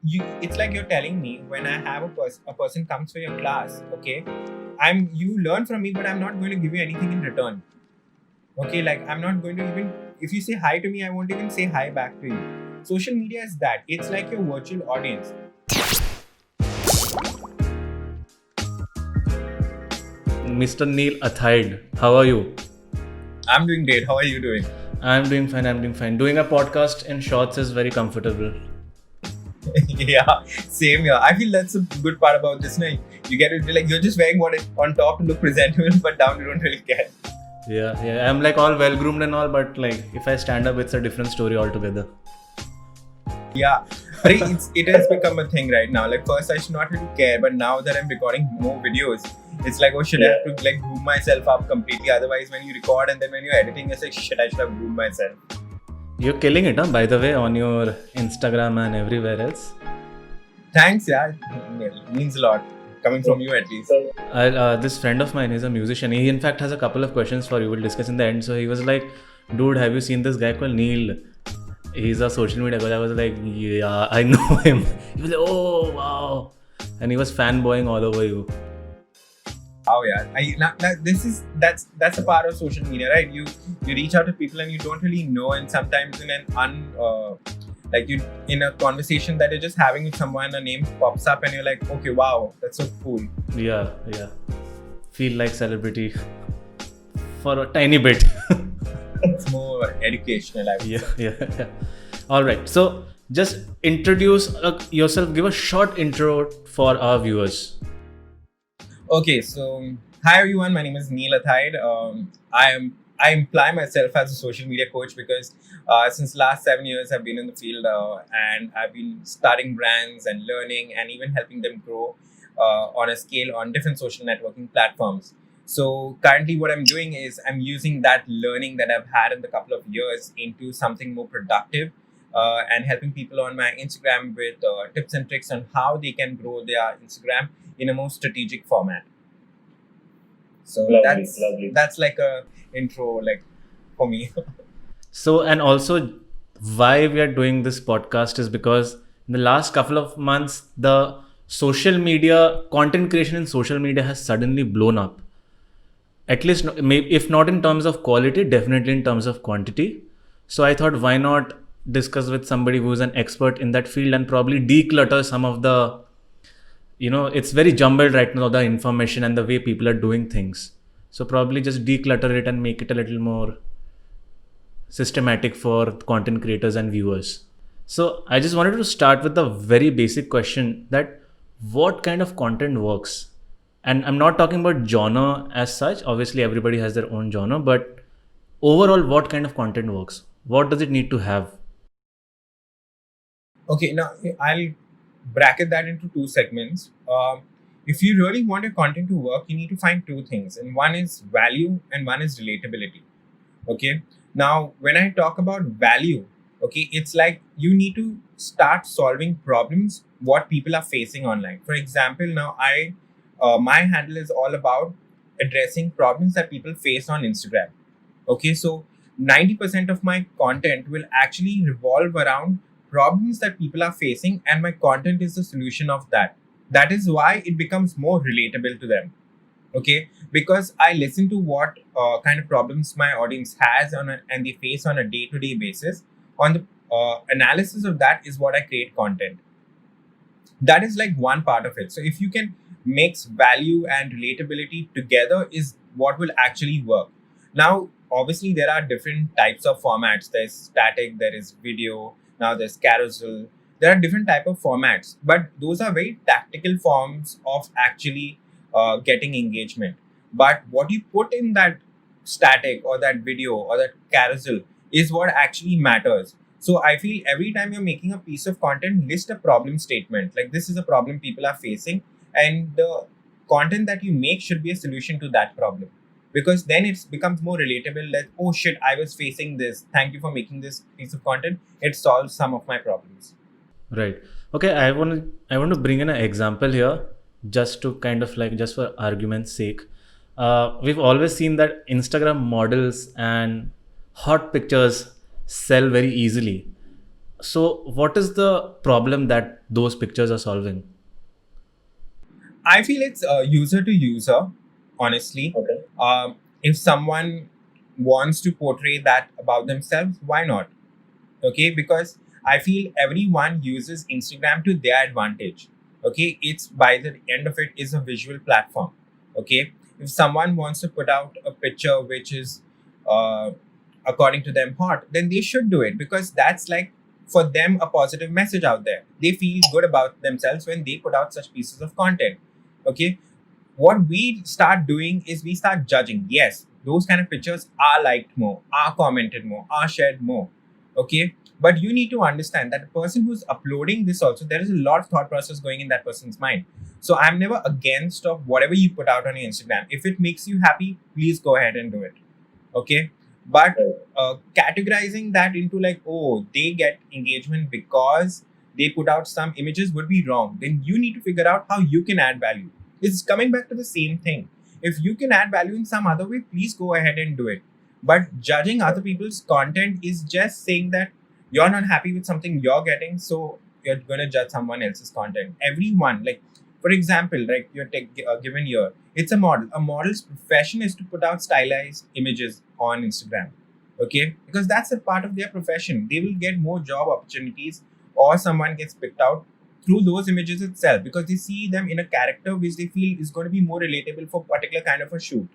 it's like you're telling me when I have a person comes for your class, okay, you learn from me, but I'm not going to give you anything in return. Okay, like I'm not going to even, if you say hi to me, I won't even say hi back to you. Social media is that. It's like your virtual audience. Mr. Neil Athaide, how are you? I'm doing great. How are you doing? I'm doing fine. Doing a podcast in shorts is very comfortable. Yeah, same here. I feel that's a good part about this. No? You get it, like you're just wearing what on top to look presentable, but down you don't really care. Yeah. I'm like all well groomed and all, but like if I stand up, it's a different story altogether. Yeah, but it has become a thing right now. Like first I should not really care, but now that I'm recording more videos, it's like, oh shit, I have to like groom myself up completely. Otherwise, when you record and then when you're editing, it's like shit, I should have groomed myself. You're killing it, huh? By the way, on your Instagram and everywhere else. Thanks, yeah. It means a lot coming from you at least. This friend of mine is a musician. He in fact has a couple of questions for you. We'll discuss in the end. So he was like, dude, have you seen this guy called Neil? He's a social media guy. I was like, yeah, I know him. He was like, oh, wow. And he was fanboying all over you. Oh yeah, that's a part of social media, right? You reach out to people and you don't really know, and sometimes in an like you in a conversation that you're just having with someone, a name pops up and you're like, okay, wow, that's so cool. Yeah. Feel like celebrity for a tiny bit. It's more educational, I would say. Yeah. All right. So just introduce yourself. Give a short intro for our viewers. Okay, so hi everyone. My name is Neil Athaide. I imply myself as a social media coach because since last 7 years I've been in the field and I've been starting brands and learning and even helping them grow on a scale on different social networking platforms. So currently, what I'm doing is I'm using that learning that I've had in the couple of years into something more productive. And helping people on my Instagram with tips and tricks on how they can grow their Instagram in a more strategic format. So Lovely. that's like a intro, like for me. So, and also why we are doing this podcast is because in the last couple of months, the social media content creation in social media has suddenly blown up. At least, maybe if not in terms of quality, definitely in terms of quantity. So I thought, why not discuss with somebody who's an expert in that field and probably declutter some of the, it's very jumbled right now, the information and the way people are doing things. So probably just declutter it and make it a little more systematic for content creators and viewers. So I just wanted to start with the very basic question that what kind of content works? And I'm not talking about genre as such. Obviously, everybody has their own genre, but overall, what kind of content works? What does it need to have? Okay, now I'll bracket that into two segments. If you really want your content to work, you need to find two things, and one is value and one is relatability. Okay, now when I talk about value, okay, it's like you need to start solving problems what people are facing online. For example, now my handle is all about addressing problems that people face on Instagram. Okay, so 90% of my content will actually revolve around problems that people are facing, and my content is the solution of that. That is why it becomes more relatable to them. Okay, because I listen to what kind of problems my audience has and they face on a day-to-day basis. On the analysis of that is what I create content. That is like one part of it. So if you can mix value and relatability together is what will actually work. Now obviously there are different types of formats. There's static, there is video, now there's carousel. There are different type of formats, but those are very tactical forms of actually getting engagement. But what you put in that static or that video or that carousel is what actually matters. So I feel every time you're making a piece of content, list a problem statement. Like this is a problem people are facing, and the content that you make should be a solution to that problem. Because then it becomes more relatable. Like, oh shit, I was facing this. Thank you for making this piece of content. It solves some of my problems. Right. Okay. I want to bring in an example here, just to kind of like just for argument's sake. We've always seen that Instagram models and hot pictures sell very easily. So, what is the problem that those pictures are solving? I feel it's user to user, honestly. Okay. If someone wants to portray that about themselves, why not? Okay, because I feel everyone uses Instagram to their advantage. Okay, it's by the end of it is a visual platform. Okay, if someone wants to put out a picture which is uh, according to them hot, then they should do it because that's like for them a positive message out there. They feel good about themselves when they put out such pieces of content. Okay, what we start doing is we start judging. Yes, those kind of pictures are liked more, are commented more, are shared more. Okay, but you need to understand that the person who's uploading this also, there is a lot of thought process going in that person's mind. So I'm never against of whatever you put out on your Instagram. If it makes you happy, please go ahead and do it. Okay, but categorizing that into like, oh, they get engagement because they put out some images would be wrong. Then you need to figure out how you can add value. It's coming back to the same thing. If you can add value in some other way, please go ahead and do it. But judging other people's content is just saying that you're not happy with something you're getting, so you're gonna judge someone else's content. Everyone, like for example, like you're given here, it's a model. A model's profession is to put out stylized images on Instagram. Okay, because that's a part of their profession. They will get more job opportunities, or someone gets picked out through those images itself because they see them in a character which they feel is going to be more relatable for particular kind of a shoot.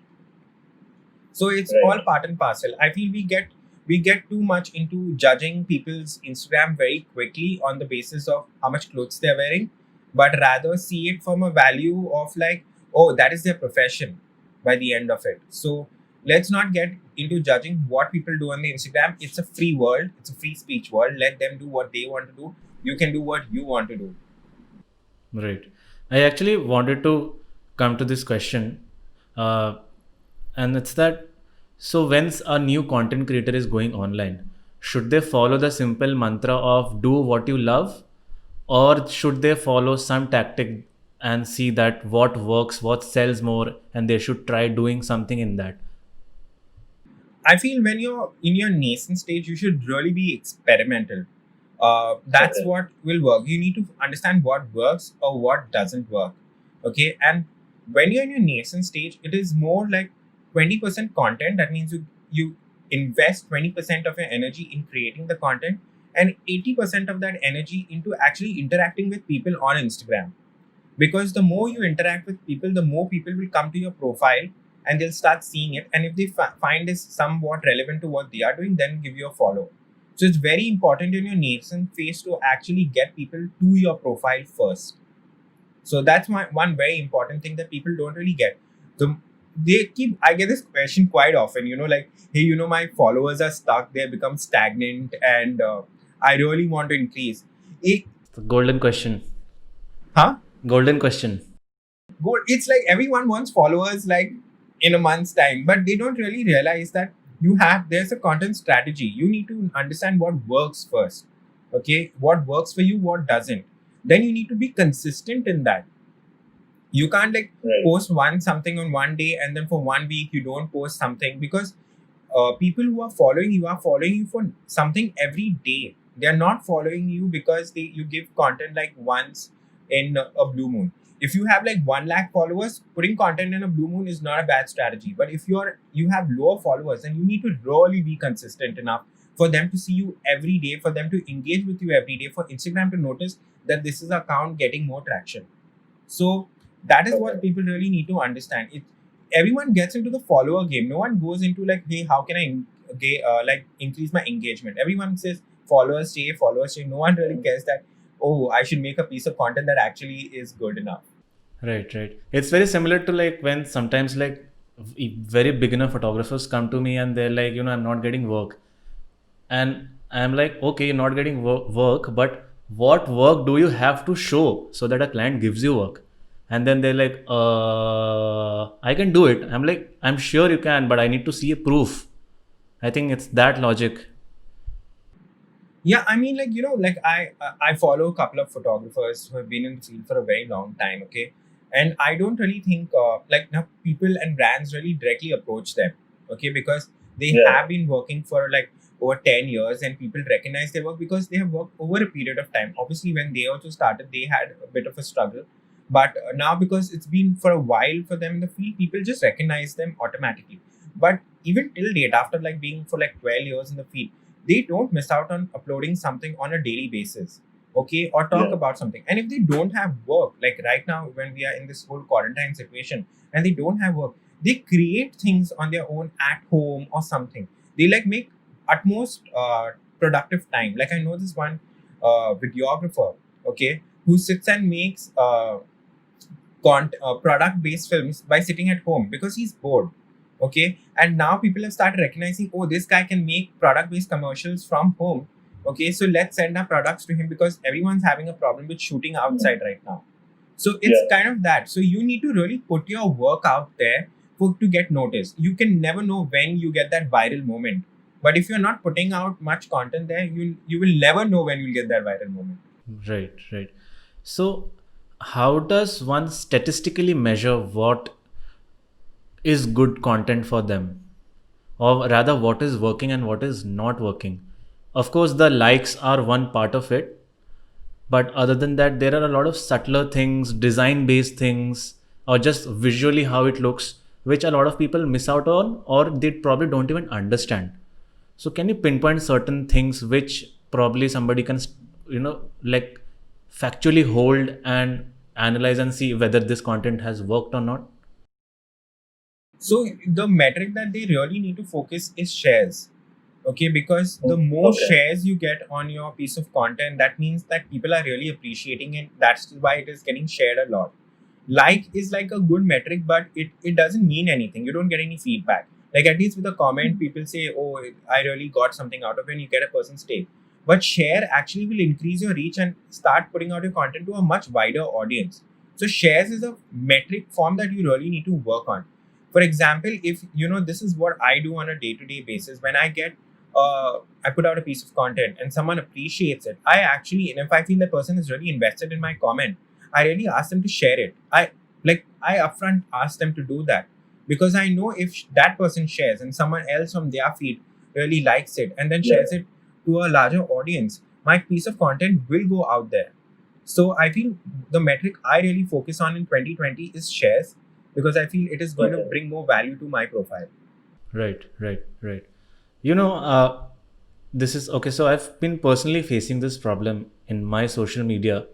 So it's Right. all part and parcel. I feel we get too much into judging people's Instagram very quickly on the basis of how much clothes they're wearing, but rather see it from a value of like, oh, that is their profession by the end of it. So let's not get into judging what people do on the Instagram. It's a free world, it's a free speech world. Let them do what they want to do. You can do what you want to do. Right. I actually wanted to come to this question, uh, and it's that so when a new content creator is going online, should they follow the simple mantra of do what you love, or should they follow some tactic and see that what works, what sells more, and they should try doing something in that? I feel when you're in your nascent stage, you should really be experimental. That's Okay. what will work. You need to understand what works or what doesn't work. Okay, and when you're in your nascent stage, it is more like 20% content. That means you invest 20% of your energy in creating the content, and 80% of that energy into actually interacting with people on Instagram, because the more you interact with people, the more people will come to your profile and they'll start seeing it, and if they find this somewhat relevant to what they are doing, then give you a follow. So it's very important in your nascent phase to actually get people to your profile first. So that's one very important thing that people don't really get. The they keep I get this question quite often, like, hey, my followers are stuck, they become stagnant, and I really want to increase it. The golden question. Huh? Golden question. It's like everyone wants followers like in a month's time, but they don't really realize that there's a content strategy. You need to understand what works first. Okay, what works for you, what doesn't. Then you need to be consistent in that. You can't like Right. post something on one day and then for 1 week you don't post something, because people who are following you for something every day. They are not following you because you give content like once in a blue moon. If you have like 1 lakh followers, putting content in a blue moon is not a bad strategy. But if you have lower followers, then you need to really be consistent enough for them to see you every day, for them to engage with you every day, for Instagram to notice that this is an account getting more traction. So that is what people really need to understand. Everyone gets into the follower game. No one goes into like, hey, how can I like increase my engagement? Everyone says followers stay, followers stay. No one really cares that, oh, I should make a piece of content that actually is good enough. Right, right. It's very similar to like when sometimes like very beginner photographers come to me and they're like, I'm not getting work. And I'm like, okay, you're not getting work, but what work do you have to show so that a client gives you work? And then they're like, I can do it. I'm like, I'm sure you can, but I need to see a proof. I think it's that logic. Yeah, I mean, like, like I follow a couple of photographers who have been in the field for a very long time. Okay, and I don't really think like now people and brands really directly approach them. Okay, because they Yeah. have been working for like over 10 years and people recognize their work because they have worked over a period of time. Obviously, when they also started, they had a bit of a struggle. But now, because it's been for a while for them in the field, people just recognize them automatically. But even till date, after like being for like 12 years in the field, they don't miss out on uploading something on a daily basis, okay, or talk Yeah. about something. And if they don't have work, like right now when we are in this whole quarantine situation and they don't have work, they create things on their own at home or something. They like make utmost productive time. Like I know this one videographer, okay, who sits and makes product based films by sitting at home because he's bored, okay. And now people have started recognizing, oh, this guy can make product based commercials from home, okay, so let's send our products to him because everyone's having a problem with shooting outside right now. So it's kind of that. So you need to really put your work out there to get noticed. You can never know when you get that viral moment, but if you're not putting out much content there, you will never know when you'll get that viral moment. Right, right. So, how does one statistically measure what is good content for them? Or rather, what is working and what is not working? Of course, the likes are one part of it, but other than that, there are a lot of subtler things, design based things, or just visually how it looks, which a lot of people miss out on, or they probably don't even understand. So, can you pinpoint certain things which probably somebody can, like factually hold and analyze and see whether this content has worked or not? So the metric that they really need to focus is shares. Okay, because the more Okay. shares you get on your piece of content, that means that people are really appreciating it. That's why it is getting shared a lot. Like is like a good metric, but it doesn't mean anything. You don't get any feedback. Like at least with a comment, people say, oh, I really got something out of it, and you get a person's take. But share actually will increase your reach and start putting out your content to a much wider audience. So shares is a metric form that you really need to work on. For example, if you know, this is what I do on a day-to-day basis. When I put out a piece of content and someone appreciates it, I actually, and if I feel the person is really invested in my comment, I really ask them to share it. I upfront ask them to do that because I know if that person shares and someone else from their feed really likes it and then Yeah. shares it to a larger audience, my piece of content will go out there. So I feel the metric I really focus on in 2020 is shares because I feel it is going to Okay. bring more value to my profile. Right, right, right. You know, this is okay. So I've been personally facing this problem in my social media.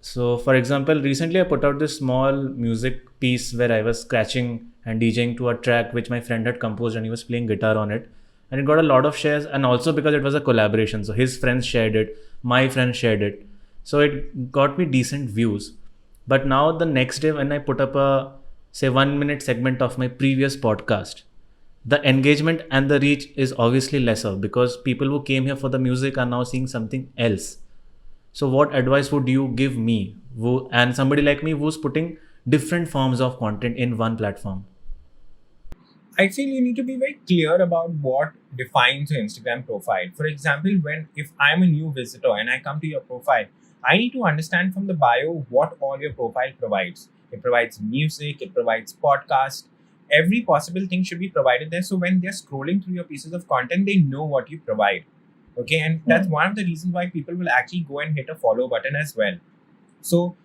So, for example, recently I put out this small music piece where I was scratching and DJing to a track which my friend had composed and he was playing guitar on it. And it got a lot of shares, and also because it was a collaboration. So, his friends shared it, my friends shared it. So, it got me decent views. But now, the next day, when I put up a say 1 minute segment of my previous podcast, the engagement and the reach is obviously lesser because people who came here for the music are now seeing something else. So, what advice would you give me, and somebody like me who's putting different forms of content in one platform? I feel you need to be very clear about what defines your Instagram profile. For example, when if I'm a new visitor and I come to your profile, I need to understand from the bio what all your profile provides. It provides music, it provides podcast, every possible thing should be provided there. So when they're scrolling through your pieces of content, they know what you provide. Okay, and that's one of the reasons why people will actually go and hit a follow button as well. So,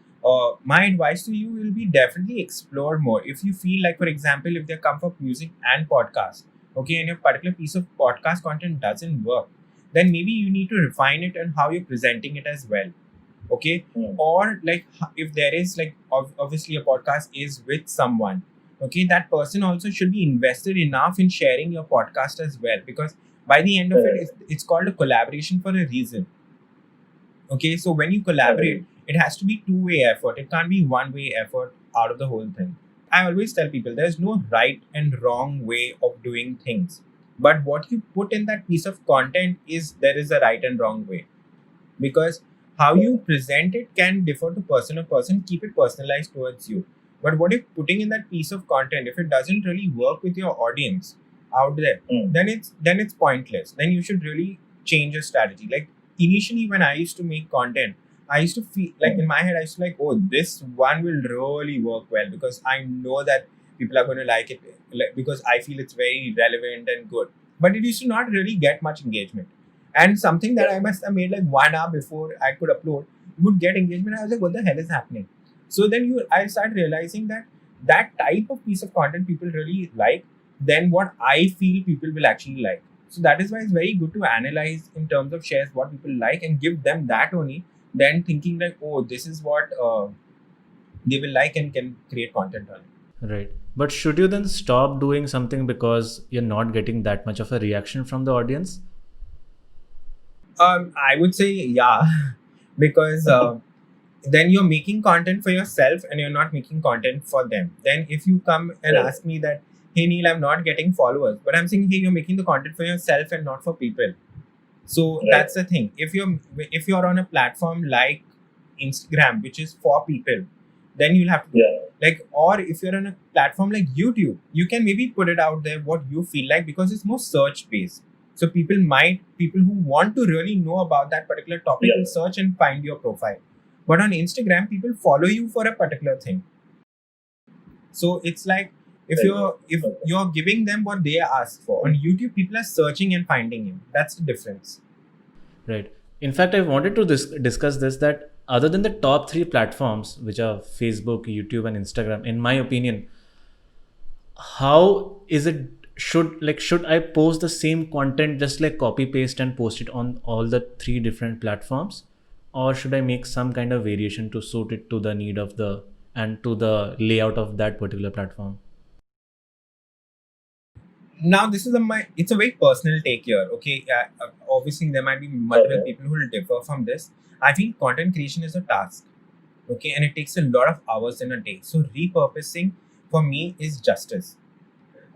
my advice to you will be definitely explore more. If you feel like, for example, if they come for music and podcast, okay, and your particular piece of podcast content doesn't work, then maybe you need to refine it and how you're presenting it as well. Okay, or like if there is like obviously a podcast is with someone, okay, that person also should be invested enough in sharing your podcast as well because by the end of it, it's called a collaboration for a reason. Okay, so when you collaborate, it has to be two-way effort. It can't be one-way effort out of the whole thing. I always tell people there's no right and wrong way of doing things. But what you put in that piece of content is there is a right and wrong way. Because how you present it can differ to person to person, keep it personalized towards you. But what if putting in that piece of content, if it doesn't really work with your audience out there, then it's pointless. Then you should really change your strategy. Like initially when I used to make content, I used to feel like in my head, I used to like, oh, this one will really work well because I know that people are going to like it because I feel it's very relevant and good. but it used to not really get much engagement. And something that I must have made like 1 hour before I could upload would get engagement. I was like, what the hell is happening? So then I start realizing that that type of piece of content people really like, then what I feel people will actually like. So that is why it's very good to analyze in terms of shares what people like and give them that only, then thinking like, oh, this is what they will like and can create content on it. Right. But should you then stop doing something because you're not getting that much of a reaction from the audience? I would say yeah, because then you're making content for yourself and you're not making content for them. Then if you come and Right. ask me that, hey Neil, I'm not getting followers, but I'm saying, hey, you're making the content for yourself and not for people. So Right. that's the thing. If you're on a platform like Instagram, which is for people, then you'll have to Yeah. like, or if you're on a platform like YouTube, you can maybe put it out there what you feel like, because it's more search based. So people who want to really know about that particular topic Yeah. will search and find your profile. But on Instagram, people follow you for a particular thing. So it's like if Right. you're giving them what they ask for. On YouTube, people are searching and finding you. That's the difference. Right. In fact, I wanted to discuss this, that other than the top three platforms, which are Facebook, YouTube, and Instagram, in my opinion, how is it, should I post the same content, just like copy paste and post it on all the three different platforms, or should I make some kind of variation to suit it to the need of the and to the layout of that particular platform? Now this is it's a very personal take here. Okay, obviously there might be multiple Okay. people who will differ from this. I feel content creation is a task. Okay, and it takes a lot of hours in a day. So repurposing for me is justice.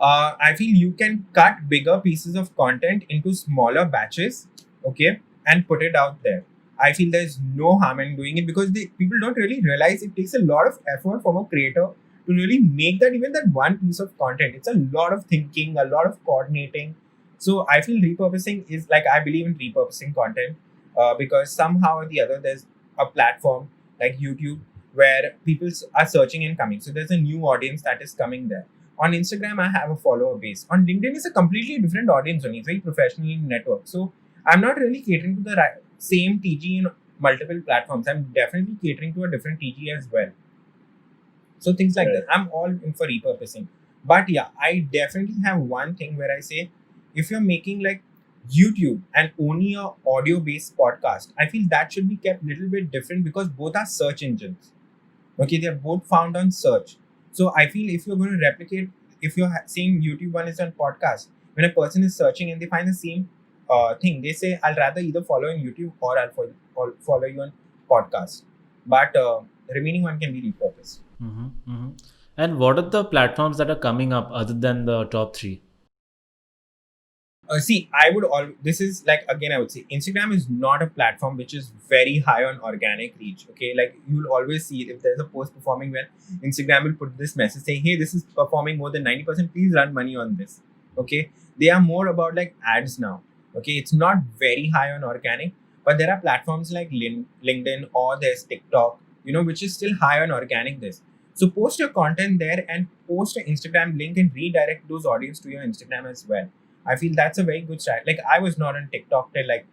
I feel you can cut bigger pieces of content into smaller batches, okay, and put it out there. I feel there's no harm in doing it, because people don't really realize it takes a lot of effort from a creator to really make that, even that one piece of content. It's a lot of thinking, a lot of coordinating. So I feel repurposing is like, I believe in repurposing content, because somehow or the other there's a platform like YouTube where people are searching and coming. So there's a new audience that is coming there. On Instagram, I have a follower base. On LinkedIn, it's a completely different audience only. It's very professional network. So I'm not really catering to the same TG in multiple platforms. I'm definitely catering to a different TG as well. So things like Right. that. I'm all in for repurposing. But yeah, I definitely have one thing where I say, if you're making like YouTube and only a audio based podcast, I feel that should be kept a little bit different, because both are search engines. Okay, they're both found on search. So I feel if you're going to replicate, if you're saying YouTube one is on podcast, when a person is searching and they find the same thing, they say, I'll rather either follow on YouTube or I'll follow you on podcast. But remaining one can be repurposed. And what are the platforms that are coming up other than the top three? See, I would this is like, again, I would say Instagram is not a platform which is very high on organic reach. Okay, like you'll always see if there's a post performing well, Instagram will put this message saying, hey, this is performing more than 90%, please run money on this. Okay, they are more about like ads now. Okay, it's not very high on organic, but there are platforms like LinkedIn, or there's TikTok, which is still high on organic this. So post your content there and post an Instagram link and redirect those audience to your Instagram as well. I feel that's a very good start. Like I was not on TikTok till like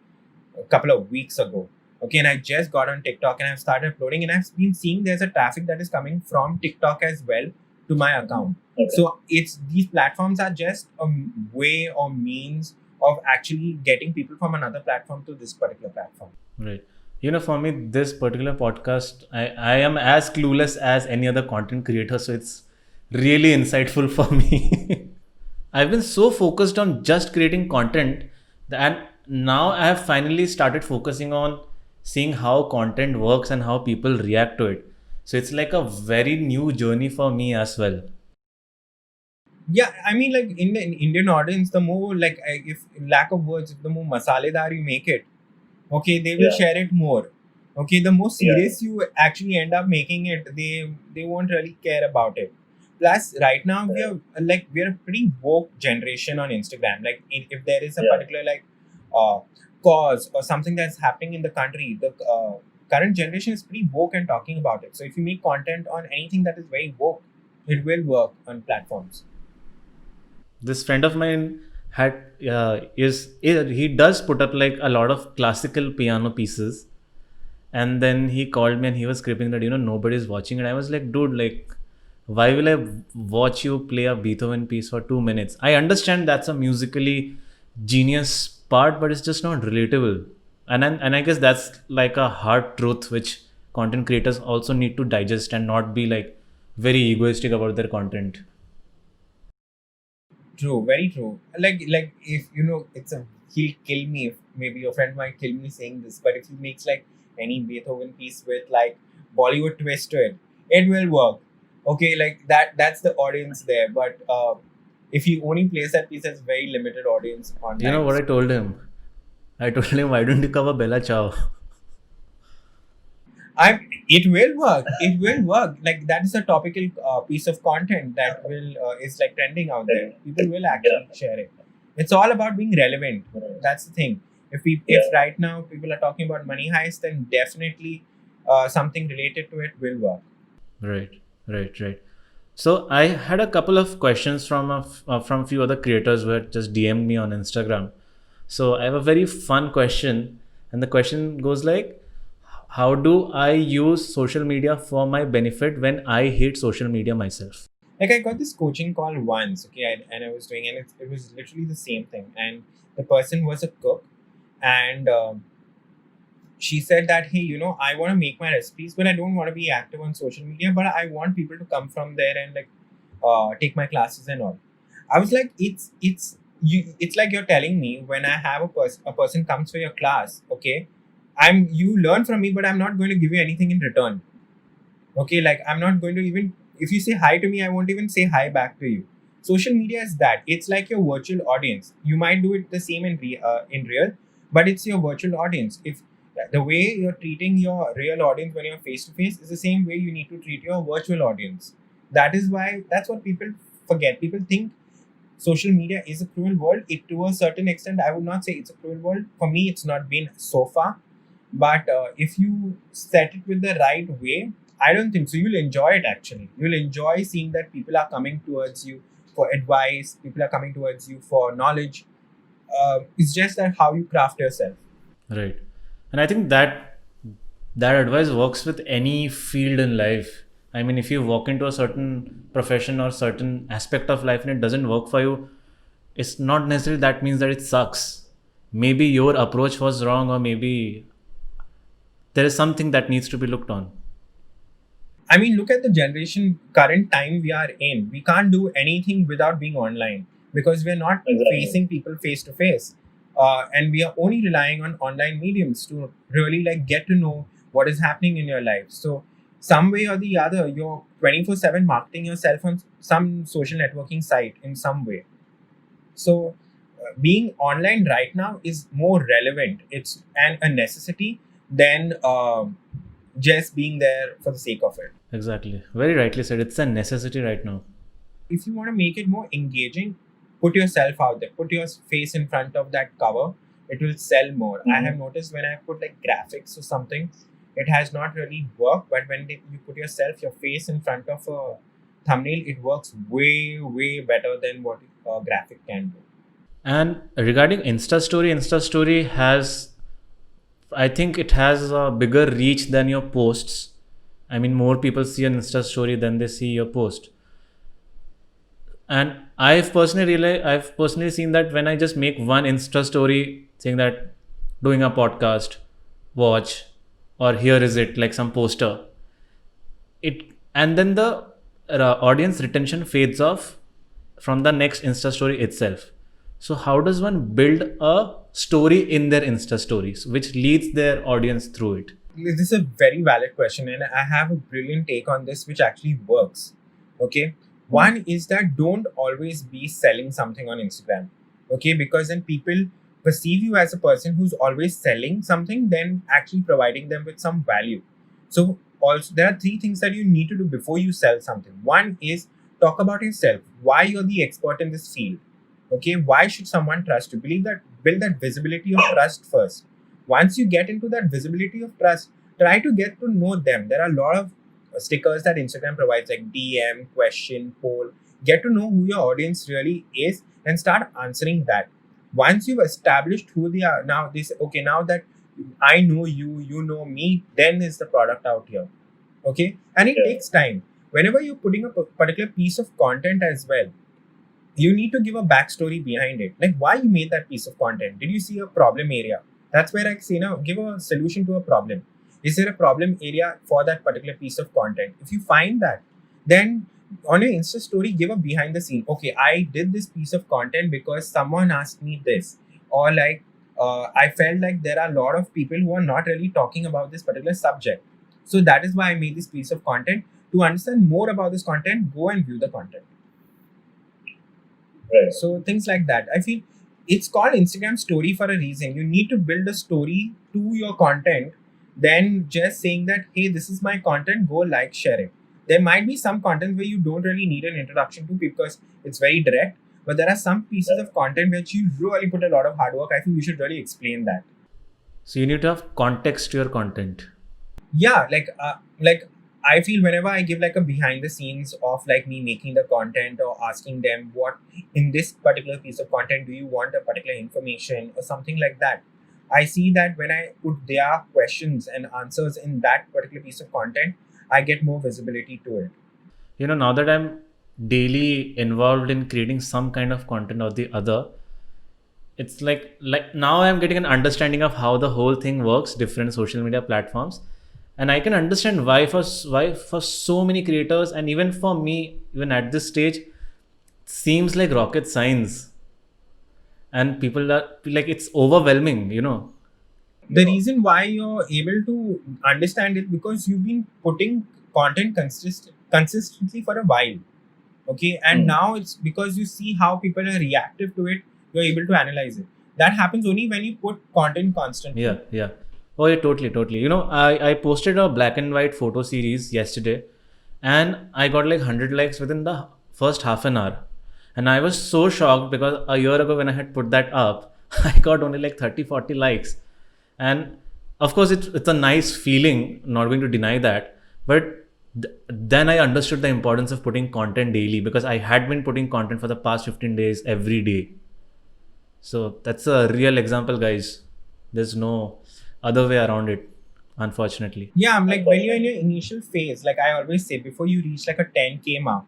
a couple of weeks ago. Okay, and I just got on TikTok and I've started uploading, and I've been seeing there's a traffic that is coming from TikTok as well to my account. Okay. So these platforms are just a way or means of actually getting people from another platform to this particular platform. Right. For me, this particular podcast, I am as clueless as any other content creator, so it's really insightful for me. I've been so focused on just creating content, and now I have finally started focusing on seeing how content works and how people react to it. So it's like a very new journey for me as well. Yeah, I mean, like in the Indian audience, the more like, if lack of words, if the more masaledar you make it, okay, they will Yeah. share it more. Okay, the more Yeah. serious you actually end up making it, they won't really care about it. Plus, right now we're a pretty woke generation on Instagram. Like if there is a Yeah. particular like cause or something that's happening in the country, the current generation is pretty woke and talking about it. So if you make content on anything that is very woke, it will work on platforms. This friend of mine had is he does put up like a lot of classical piano pieces, and then he called me and he was screaming that nobody's watching, and I was like, dude, like, why will I watch you play a Beethoven piece for 2 minutes? I understand that's a musically genius part, but it's just not relatable. And I guess that's like a hard truth which content creators also need to digest and not be like very egoistic about their content. True, very true. Like if it's a he'll kill me if maybe your friend might kill me saying this, but if he makes like any Beethoven piece with like Bollywood twist to it, it will work. Okay, like that's the audience there. But if he only plays that piece, has very limited audience You know online. what I told him? I told him, why don't you cover Bella Ciao? It will work. It will work. Like that is a topical piece of content that will is like trending out there. People will actually share it. It's all about being relevant. That's the thing. If right now people are talking about money heist, then definitely something related to it will work. Right, right. So I had a couple of questions from few other creators who had just DM'd me on Instagram. So I have a very fun question, and the question goes like, how do I use social media for my benefit when I hate social media myself? Like I got this coaching call once, okay, and I was doing, and it was literally the same thing. And the person was a cook, and she said that, hey, I want to make my recipes, but I don't want to be active on social media, but I want people to come from there and like take my classes and all. I was like, it's like you're telling me when I have a person comes for your class, okay, you learn from me, but I'm not going to give you anything in return. Okay, like I'm not going to even, if you say hi to me, I won't even say hi back to you. Social media is that, it's like your virtual audience. You might do it the same in real, but it's your virtual audience. If the way you're treating your real audience when you're face to face is the same way you need to treat your virtual audience. That is why, that's what people forget. People think social media is a cruel world. It, to a certain extent, I would not say it's a cruel world. For me, it's not been so far, but if you set it with the right way, I don't think so. You'll enjoy it actually. You'll enjoy seeing that people are coming towards you for advice, people are coming towards you for knowledge. It's just that how you craft yourself. Right. And I think that advice works with any field in life. I mean, if you walk into a certain profession or certain aspect of life and it doesn't work for you, it's not necessarily that means that it sucks. Maybe your approach was wrong, or maybe there is something that needs to be looked on. I mean, look at the generation, current time we are in. We can't do anything without being online because we're not facing people face to face. And we are only relying on online mediums to really like get to know what is happening in your life. So, some way or the other, you're 24/7 marketing yourself on some social networking site in some way. So, being online right now is more relevant. It's a necessity than just being there for the sake of it. Exactly. Very rightly said. It's a necessity right now. If you want to make it more engaging, put yourself out there, put your face in front of that cover. It will sell more. I have noticed when I put like graphics or something, it has not really worked. But when you put your face in front of a thumbnail, it works way better than what a graphic can do. And regarding Insta Story has, I think it has a bigger reach than your posts. I mean, more people see an Insta Story than they see your post. And I've personally seen that when I just make one Insta Story saying that doing a podcast, watch, or here is it, like some poster, it and then the audience retention fades off from the next Insta Story itself. So how does one build a story in their Insta Stories which leads their audience through it? This is a very valid question, and I have a brilliant take on this, which actually works. Okay, one is that don't always be selling something on Instagram. Okay, because then people perceive you as a person who's always selling something, then actually providing them with some value. So also there are three things that you need to do before you sell something. One is talk about yourself, why you're the expert in this field. Okay, why should someone trust you? Build that visibility of trust first. Once you get into that visibility of trust, try to get to know them. There are a lot of stickers that Instagram provides, like DM, question, poll. get to know who your audience really is and start answering that. Once you've established who they are, now they say, okay, now that I know you, you know me, then is the product out here. Okay. And it takes time. Whenever you're putting a particular piece of content as well, you need to give a backstory behind it. Like why you made that piece of content. Did you see a problem area? That's where I say now give a solution to a problem. Is there a problem area for that particular piece of content? If you find that, then on your Insta story, give a behind the scene. Okay, I did this piece of content because someone asked me this, or like I felt like there are a lot of people who are not really talking about this particular subject. So that is why I made this piece of content. To understand more about this content, go and view the content. Right. So things like that. I feel it's called Instagram story for a reason. You need to build a story to your content than just saying that, hey, this is my content, go like, share it. There might be some content where you don't really need an introduction to because it's very direct, but there are some pieces of content which you really put a lot of hard work. I think you should really explain that. So you need to have context to your content. Yeah, like I feel whenever I give like a behind the scenes of like me making the content or asking them what in this particular piece of content do you want a particular information or something like that, I see that when I put their questions and answers in that particular piece of content, I get more visibility to it. You know, now that I'm daily involved in creating some kind of content or the other, it's like now I'm getting an understanding of how the whole thing works, different social media platforms, and I can understand why for so many creators, and even for me, even at this stage, it seems like rocket science, and people are like, it's overwhelming, you know. The reason why you're able to understand it because you've been putting content consistently for a while. Okay. And now it's because you see how people are reactive to it, you're able to analyze it. That happens only when you put content constantly. Yeah. Oh yeah, totally. You know, I posted a black and white photo series yesterday, and I got like 100 likes within the first half an hour. And I was so shocked because a year ago when I had put that up, I got only like 30-40 likes. And of course, it's a nice feeling, not going to deny that. But then I understood the importance of putting content daily, because I had been putting content for the past 15 days every day. So that's a real example, guys. There's no other way around it, unfortunately. Yeah, I'm like when you're in your initial phase, like I always say, before you reach like a 10K mark,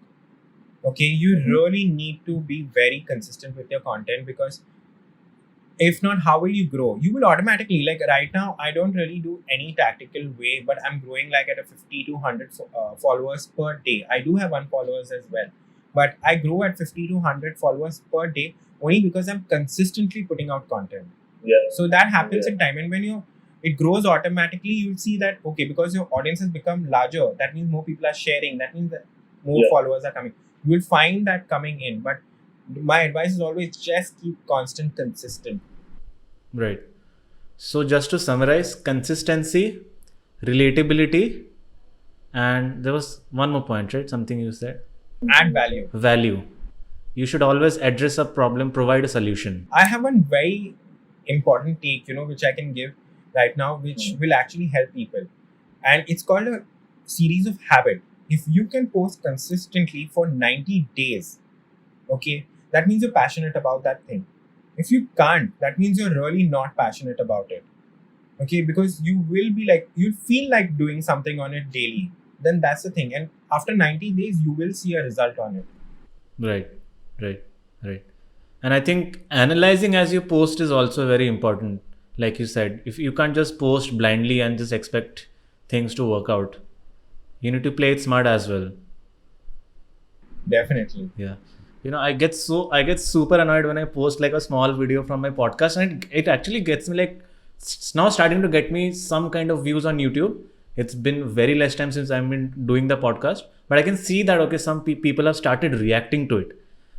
okay, you really need to be very consistent with your content, because if not, how will you grow? You will automatically, like right now, I don't really do any tactical way, but I'm growing like at a 50 to 100 followers per day. I do have 1 followers as well, but I grow at 50 to 100 followers per day only because I'm consistently putting out content. Yeah. So that happens in time. And when it grows automatically, you'll see that, okay, because your audience has become larger, that means more people are sharing. That means that more followers are coming. You will find that coming in. But my advice is always just keep consistent. Right. So just to summarize, consistency, relatability, and there was one more point, right? Something you said. Add value. Value. You should always address a problem, provide a solution. I have one very important take, which I can give right now, which will actually help people. And it's called a series of habit. If you can post consistently for 90 days, okay, that means you're passionate about that thing. If you can't, that means you're really not passionate about it. Okay, because you will be like, you'll feel like doing something on it daily. Then that's the thing. And after 90 days, you will see a result on it. Right. And I think analyzing as you post is also very important. Like you said, if you can't just post blindly and just expect things to work out, you need to play it smart as well. Definitely. Yeah. I get super annoyed when I post like a small video from my podcast, and it actually gets me like, it's now starting to get me some kind of views on YouTube. It's been very less time since I've been doing the podcast, but I can see that, okay, some people have started reacting to it.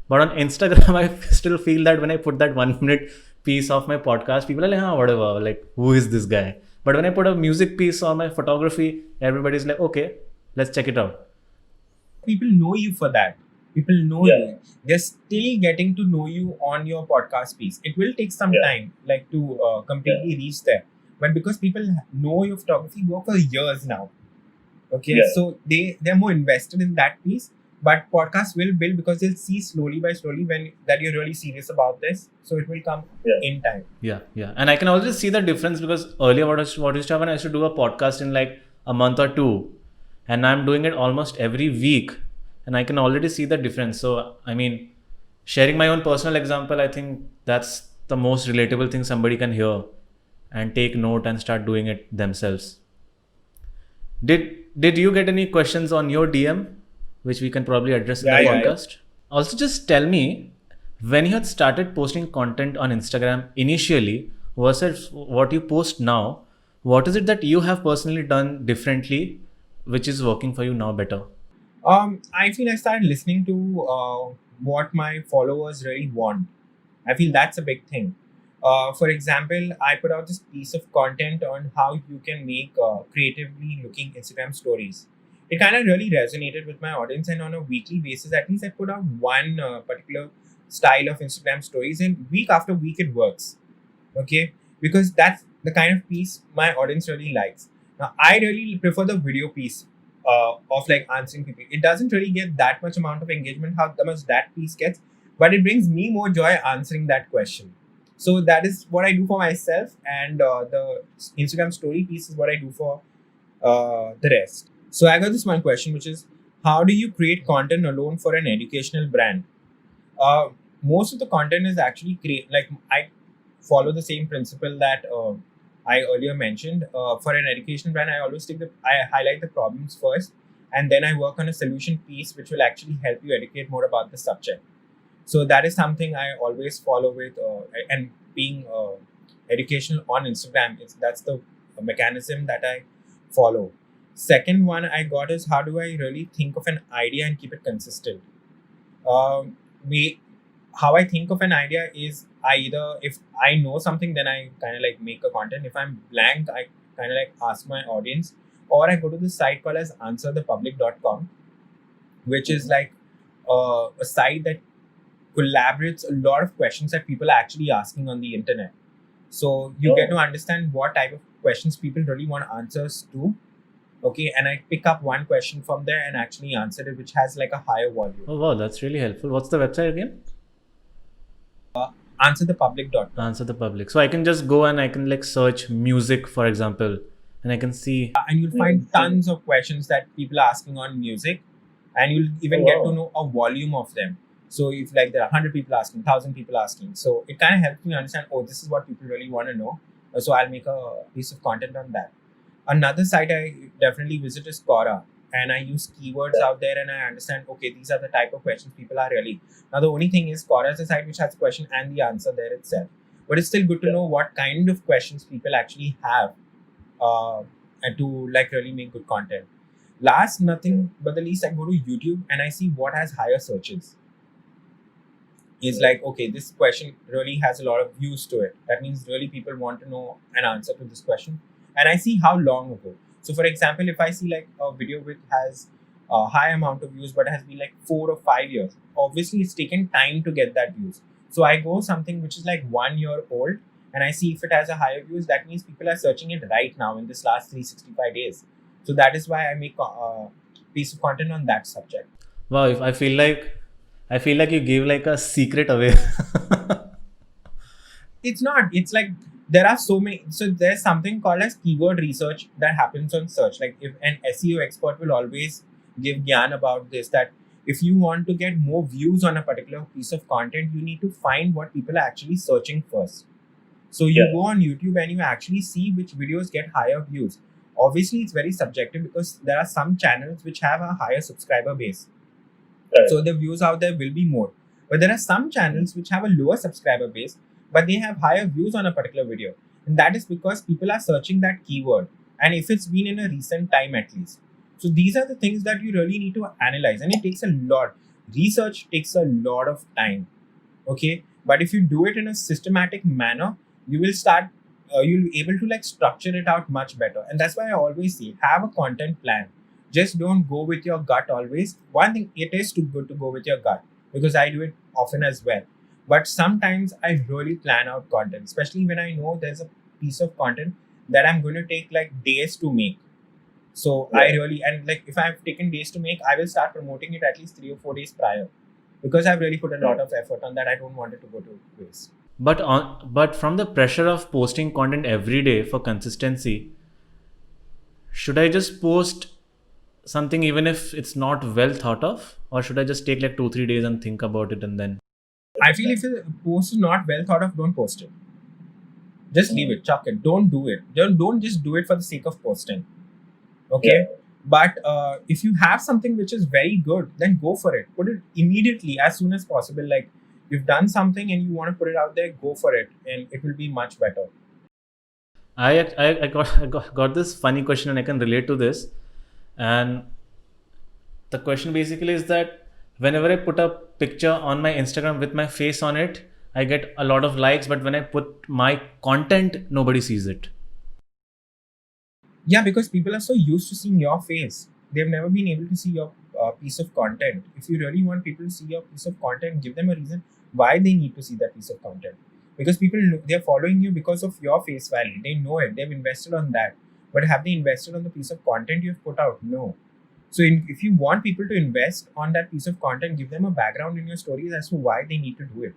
But on Instagram, I still feel that when I put that 1 minute piece of my podcast, people are like, whatever, like, who is this guy? But when I put a music piece or my photography, everybody's like, okay, let's check it out. People know you for that. People know you. They're still getting to know you on your podcast piece. It will take some time, like to completely reach there. But because people know your photography work for years now, okay, so they're more invested in that piece. But podcasts will build because they'll see slowly by slowly when that you're really serious about this. So it will come in time. Yeah. And I can already see the difference because earlier what used to happen, I used to do a podcast in like a month or two, and I'm doing it almost every week, and I can already see the difference. So I mean, sharing my own personal example, I think that's the most relatable thing somebody can hear and take note and start doing it themselves. Did you get any questions on your DM, which we can probably address in the Yeah. podcast? Also, just tell me, when you had started posting content on Instagram initially versus what you post now, what is it that you have personally done differently, which is working for you now better? I feel I started listening to what my followers really want. I feel that's a big thing. For example, I put out this piece of content on how you can make creatively looking Instagram stories. It kind of really resonated with my audience, and on a weekly basis, at least I put out one particular style of Instagram stories, and week after week it works. Okay, because that's the kind of piece my audience really likes. Now, I really prefer the video piece of like answering people. It doesn't really get that much amount of engagement how much that piece gets, but it brings me more joy answering that question. So that is what I do for myself, and the Instagram story piece is what I do for the rest. So I got this one question, which is, how do you create content alone for an educational brand? uh, Most of the content is actually create like I follow the same principle that I earlier mentioned. For an education brand, I highlight the problems first, and then I work on a solution piece which will actually help you educate more about the subject. So that is something I always follow with, and being educational on Instagram, that's the mechanism that I follow. Second one I got is, how do I really think of an idea and keep it consistent? We How I think of an idea is, I either, if I know something, then I kind of like make a content. If I'm blank, I kind of like ask my audience, or I go to this site called as answerthepublic.com, which is like a site that collaborates a lot of questions that people are actually asking on the internet. So you get to understand what type of questions people really want answers to. Okay, and I pick up one question from there and actually answer it, which has like a higher volume. Oh wow, that's really helpful. What's the website again? Answerthepublic.com. Answer the Public. So I can just go and I can like search music, for example, and I can see. And you'll find tons of questions that people are asking on music, and you'll even get to know a volume of them. So if like there are 100 people asking, 1,000 people asking, so it kind of helps me understand, oh, this is what people really want to know. So I'll make a piece of content on that. Another site I definitely visit is Quora, and I use keywords out there, and I understand, okay, these are the type of questions people are really. Now the only thing is, Quora is a site which has a question and the answer there itself, but it's still good to know what kind of questions people actually have, and to like really make good content. Last, nothing but the least, I go to YouTube and I see what has higher searches. Is like, okay, this question really has a lot of views to it. That means really people want to know an answer to this question. And I see how long ago. So for example, if I see like a video which has a high amount of views but has been like 4 or 5 years, obviously it's taken time to get that views. So I go something which is like 1 year old, and I see if it has a higher views, that means people are searching it right now in this last 365 days. So that is why I make a piece of content on that subject. Wow, if I feel like you gave like a secret away. It's not. It's like there are so many. So there's something called as keyword research that happens on search. Like, if an SEO expert will always give gyan about this, that if you want to get more views on a particular piece of content, you need to find what people are actually searching first. So you go on YouTube and you actually see which videos get higher views. Obviously, it's very subjective because there are some channels which have a higher subscriber base. So the views out there will be more. But there are some channels which have a lower subscriber base, but they have higher views on a particular video. And that is because people are searching that keyword. And if it's been in a recent time at least. So these are the things that you really need to analyze. And it takes a lot. Research takes a lot of time. Okay. But if you do it in a systematic manner, you will start, you'll be able to like structure it out much better. And that's why I always say, have a content plan. Just don't go with your gut always. One thing, it is too good to go with your gut, because I do it often as well. But sometimes I really plan out content, especially when I know there's a piece of content that I'm going to take like days to make. So I really, and like if I've taken days to make, I will start promoting it at least 3 or 4 days prior, because I've really put a lot of effort on that. I don't want it to go to waste. But from the pressure of posting content every day for consistency, should I just post something even if it's not well thought of, or should I just take like 2-3 days and think about it and then? I feel if a post is not well thought of, don't post it. Just leave it, chuck it. Don't do it. Don't just do it for the sake of posting. Okay. But if you have something which is very good, then go for it. Put it immediately, as soon as possible. Like you've done something and you want to put it out there, go for it, and it will be much better. I got this funny question and I can relate to this. And the question basically is that whenever I put a picture on my Instagram with my face on it, I get a lot of likes, but when I put my content, nobody sees it. Yeah, because people are so used to seeing your face, they've never been able to see your piece of content. If you really want people to see your piece of content, give them a reason why they need to see that piece of content. Because people they're following you because of your face value. They know it. They've invested on that. But have they invested on the piece of content you've put out? No. So if you want people to invest on that piece of content, give them a background in your stories as to why they need to do it,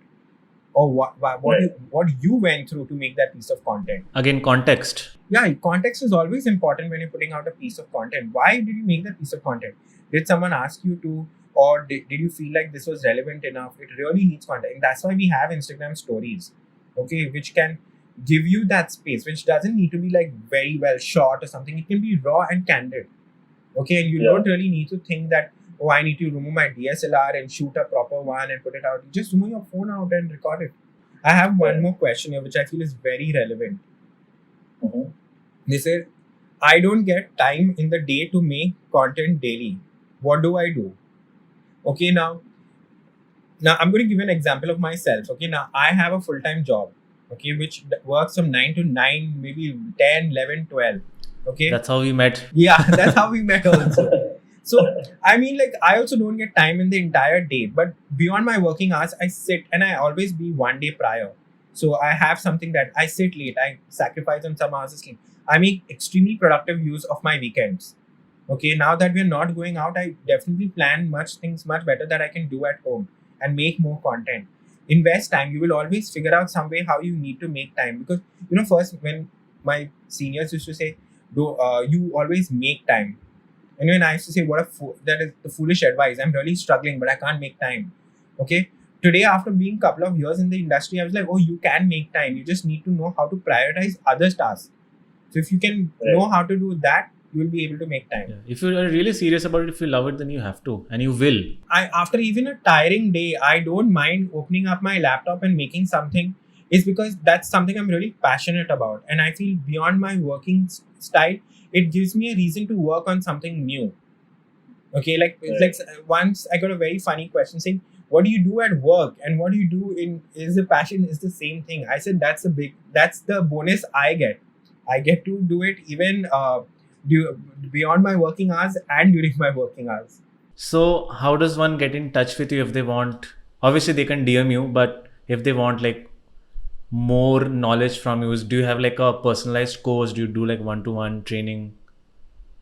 or what you went through to make that piece of content. Again, context. Yeah, context is always important when you're putting out a piece of content. Why did you make that piece of content? Did someone ask you to, or did you feel like this was relevant enough? It really needs content. And that's why we have Instagram stories, okay, which can give you that space, which doesn't need to be like very well shot or something. It can be raw and candid, okay, and you don't really need to think that, oh, I need to remove my DSLR and shoot a proper one and put it out. You just remove your phone out and record it. I have one more question here, which I feel is very relevant. They say, I don't get time in the day to make content daily. What do I do? Okay, now I'm going to give you an example of myself. Okay, now I have a full-time job, okay, which works from 9 to 9, maybe 10, 11, 12. Okay. That's how we met. Yeah, that's how we met also. So, I mean, like, I also don't get time in the entire day, but beyond my working hours, I sit and I always be one day prior. So, I have something that I sit late, I sacrifice on some hours of sleep. I make extremely productive use of my weekends. Okay, now that we're not going out, I definitely plan things much better that I can do at home and make more content. Invest time. You will always figure out some way how you need to make time, because, first, when my seniors used to say, you always make time. And when I used to say, that is the foolish advice. I'm really struggling, but I can't make time. Okay. Today, after being a couple of years in the industry, I was like, oh, you can make time. You just need to know how to prioritize other tasks. So if you can know how to do that, you will be able to make time. Yeah. If you are really serious about it, if you love it, then you have to, and you will. After even a tiring day, I don't mind opening up my laptop and making something. Is because that's something I'm really passionate about. And I feel beyond my working style, it gives me a reason to work on something new. Okay, like once I got a very funny question saying, what do you do at work and what do you do is the passion is the same thing. I said that's the bonus I get. I get to do it even beyond my working hours and during my working hours. So how does one get in touch with you if they want? Obviously, they can DM you, but if they want like more knowledge from you, do you have like a personalized course? Do you do like one-to-one training?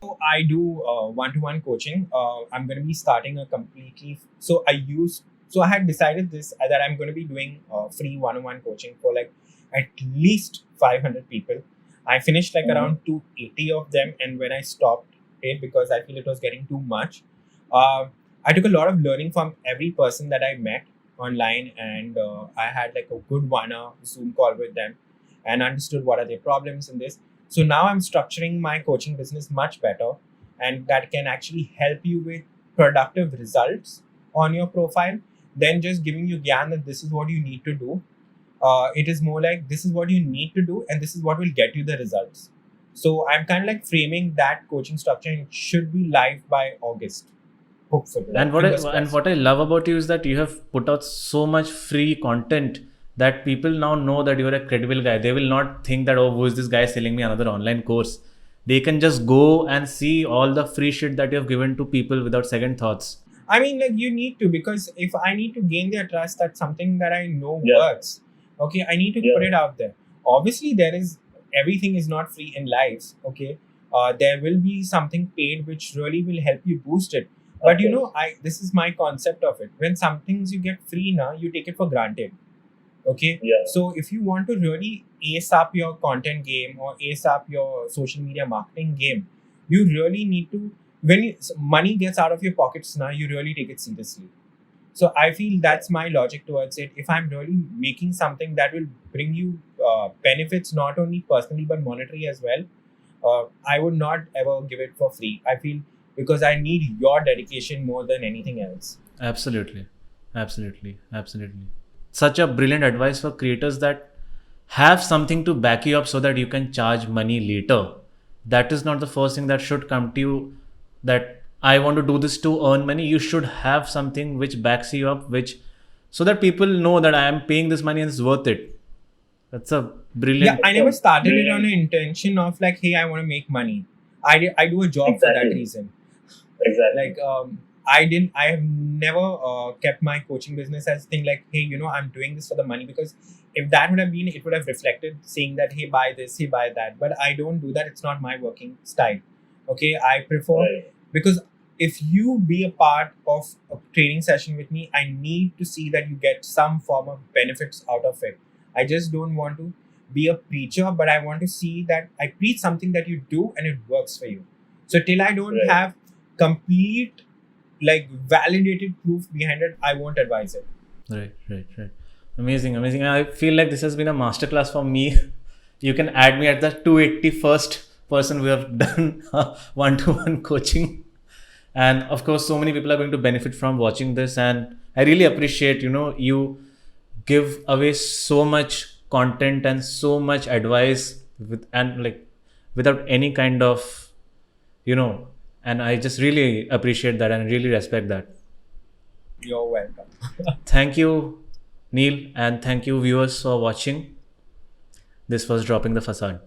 So I do one-to-one coaching. I'm going to be starting a completely. So I had decided this that I'm going to be doing free one-on-one coaching for like at least 500 people. I finished like around 280 of them, and when I stopped it because I feel it was getting too much, I took a lot of learning from every person that I met online, and I had like a good Zoom call with them and understood what are their problems in this. So now I'm structuring my coaching business much better, and that can actually help you with productive results on your profile than just giving you gyan that this is what you need to do. It is more like this is what you need to do and this is what will get you the results. So I'm kind of like framing that coaching structure, and it should be live by August. Hopefully. And what I love about you is that you have put out so much free content that people now know that you're a credible guy. They will not think that, oh, who is this guy selling me another online course? They can just go and see all the free shit that you have given to people without second thoughts. I mean, like, you need to, because if I need to gain their trust, that's something that I know works. Okay, I need to put it out there. Obviously, everything is not free in life. Okay, there will be something paid which really will help you boost it. But you know, this is my concept of it. When some things you get free now, you take it for granted. Okay. Yeah. So if you want to really ace up your content game or ace up your social media marketing game, you really need to, when money gets out of your pockets now, you really take it seriously. So I feel that's my logic towards it. If I'm really making something that will bring you benefits, not only personally but monetary as well, I would not ever give it for free. I feel, because I need your dedication more than anything else. Absolutely. Absolutely. Absolutely. Such a brilliant advice for creators, that have something to back you up so that you can charge money later. That is not the first thing that should come to you, that I want to do this to earn money. You should have something which backs you up, which, so that people know that I am paying this money and it's worth it. That's a Yeah, brilliant. I never started it on an intention of like, hey, I want to make money. I do a job for that Exactly. reason. Exactly. Like I have never kept my coaching business as thing like, hey, you know, I'm doing this for the money, because if that would have been, it would have reflected saying that, hey, buy this, hey, buy that. But I don't do that. It's not my working style. Okay, I prefer, Right. because if you be a part of a training session with me, I need to see that you get some form of benefits out of it. I just don't want to be a preacher, but I want to see that I preach something that you do and it works for you. So till I don't Right. have complete, like, validated proof behind it, I won't advise it. Right. Amazing. I feel like this has been a masterclass for me. You can add me at the 281st person we have done one-to-one coaching. And of course, so many people are going to benefit from watching this. And I really appreciate, you give away so much content and so much advice without any kind of, and I just really appreciate that and really respect that. You're welcome. Thank you, Neil, and thank you, viewers, for watching. This was Dropping the Facade.